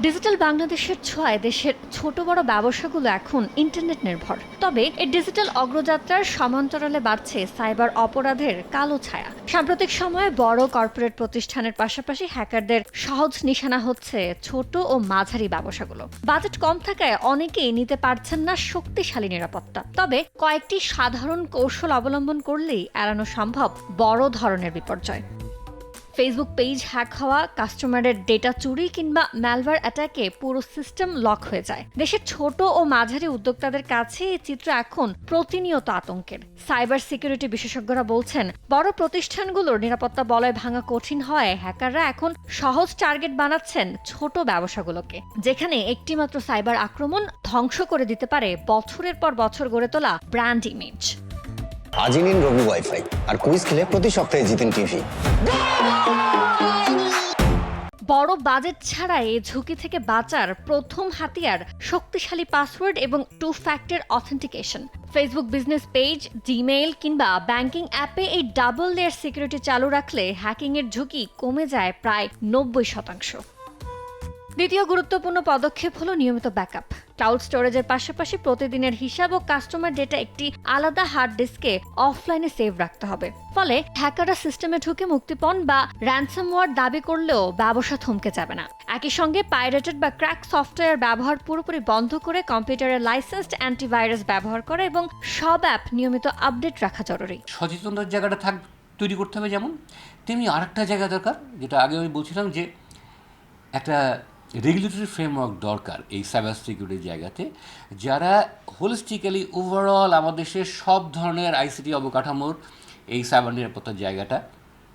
Digital বাংলাদেশের ছোঁয়ায় দেশের ছোট বড় ব্যবসাগুলো এখন ইন্টারনেট নির্ভর। তবে এই ডিজিটাল অগ্রযাত্রার সমান্তরালে বাড়ছে সাইবার অপরাধের কালো ছায়া। সাম্প্রতিক সময়ে বড় কর্পোরেট প্রতিষ্ঠানের পাশাপাশি হ্যাকারদের সহজ নিশানা হচ্ছে ছোট ও মাঝারি ব্যবসাগুলো। বাজেট কম থাকায় অনেকেই নিতে পারছেন না শক্তিশালী নিরাপত্তা। তবে কয়েকটি সাধারণ কৌশল অবলম্বন করলেই এড়ানো সম্ভব বড় ধরনের বিপর্যয়। ফেসবুক পেজ হ্যাক হওয়া, কাস্টমারের ডেটা চুরি কিংবা ম্যালওয়্যার অ্যাটাকে পুরো সিস্টেম লক হয়ে যায়। দেশের ছোট ও মাঝারি উদ্যোক্তাদের কাছে এই চিত্র এখন প্রতিনিয়ত আতঙ্কের। সাইবার সিকিউরিটি বিশেষজ্ঞরা বলছেন, বড় প্রতিষ্ঠানগুলোর নিরাপত্তা বলয় ভাঙা কঠিন হওয়ায় হ্যাকাররা এখন সহজ টার্গেট বানাচ্ছেন ছোট ব্যবসাগুলোকে, যেখানে একটিমাত্র সাইবার আক্রমণ ধ্বংস করে দিতে পারে বছরের পর বছর গড়ে তোলা ব্র্যান্ড ইমেজ। আজই নিন রবি ওয়াইফাই আর কুইজ খেলে প্রতি সপ্তাহে জিতেন টিভি। বড় বাজেট ছাড়াই এই ঝুঁকি থেকে বাঁচার প্রথম হাতিয়ার শক্তিশালী পাসওয়ার্ড এবং 2 factor authentication. Facebook business page, Gmail কিংবা ব্যাংকিং অ্যাপে এই ডাবল লেয়ার সিকিউরিটি চালু রাখলে হ্যাকিংয়ের ঝুঁকি কমে যায় প্রায় 90%। দ্বিতীয় গুরুত্বপূর্ণ পদক্ষেপ হলো নিয়মিত ব্যাকআপ। ক্লাউড স্টোরেজের পাশাপাশি প্রতিদিনের হিসাব ও কাস্টমার ডেটা একটি আলাদা হার্ড ডিস্কে অফলাইনে সেভ রাখতে হবে। ফলে হ্যাকাররা সিস্টেমে ঢুকে মুক্তিপণ বা র্যানসামওয়্যার দাবি করলেও ব্যবসা থমকে যাবে না। একই সঙ্গে পাইরেটেড বা ক্র্যাক সফটওয়্যার ব্যবহার পুরোপুরি বন্ধ করে কম্পিউটারের লাইসেন্সড অ্যান্টিভাইরাস ব্যবহার করা এবং সব অ্যাপ নিয়মিত আপডেট রাখা জরুরি। সচেতনতার জায়গাটা তৈরি করতে হবে, যেমন তেমনি আরেকটা জায়গা দরকার, যেটা আগে আমি বলছিলাম যে একটা রেগুলেটরি ফ্রেমওয়ার্ক দরকার এই সাইবার সিকিউরিটির জায়গাতে, যারা হোলিস্টিক্যালি ওভারঅল আমাদের দেশের সব ধরনের আইসিটি অবকাঠামোর এই সাইবার নিরাপত্তার জায়গাটা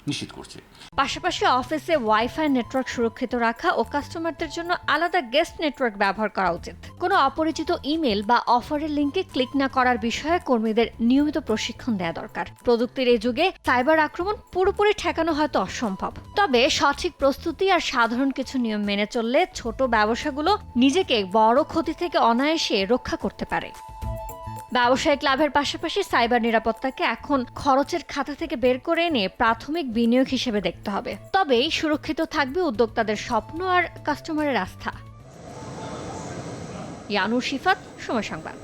নিশ্চিত করছে। পাশাপাশি অফিসে ওয়াইফাই নেটওয়ার্ক সুরক্ষিত রাখা ও কাস্টমারদের জন্য আলাদা গেস্ট নেটওয়ার্ক ব্যবহার করা উচিত। কোনো অপরিচিত ইমেল বা অফারের লিঙ্কে ক্লিক না করার বিষয়ে কর্মীদের নিয়মিত প্রশিক্ষণ দেওয়া দরকার। প্রযুক্তির এই যুগে সাইবার আক্রমণ পুরোপুরি ঠেকানো হয়তো অসম্ভব, তবে সঠিক প্রস্তুতি আর সাধারণ কিছু নিয়ম মেনে চললে ছোট ব্যবসাগুলো নিজেকে বড় ক্ষতি থেকে অনায়াসে রক্ষা করতে পারে। ব্যবসায়িক লাভের পাশাপাশি সাইবার নিরাপত্তাকে এখন খরচের খাতা থেকে বের করে এনে প্রাথমিক বিনিয়োগ হিসেবে দেখতে হবে। তবেই সুরক্ষিত থাকবে উদ্যোক্তাদের স্বপ্ন আর কাস্টমারের আস্থা। ইয়ানুর শিফাত, সময় সংবাদ।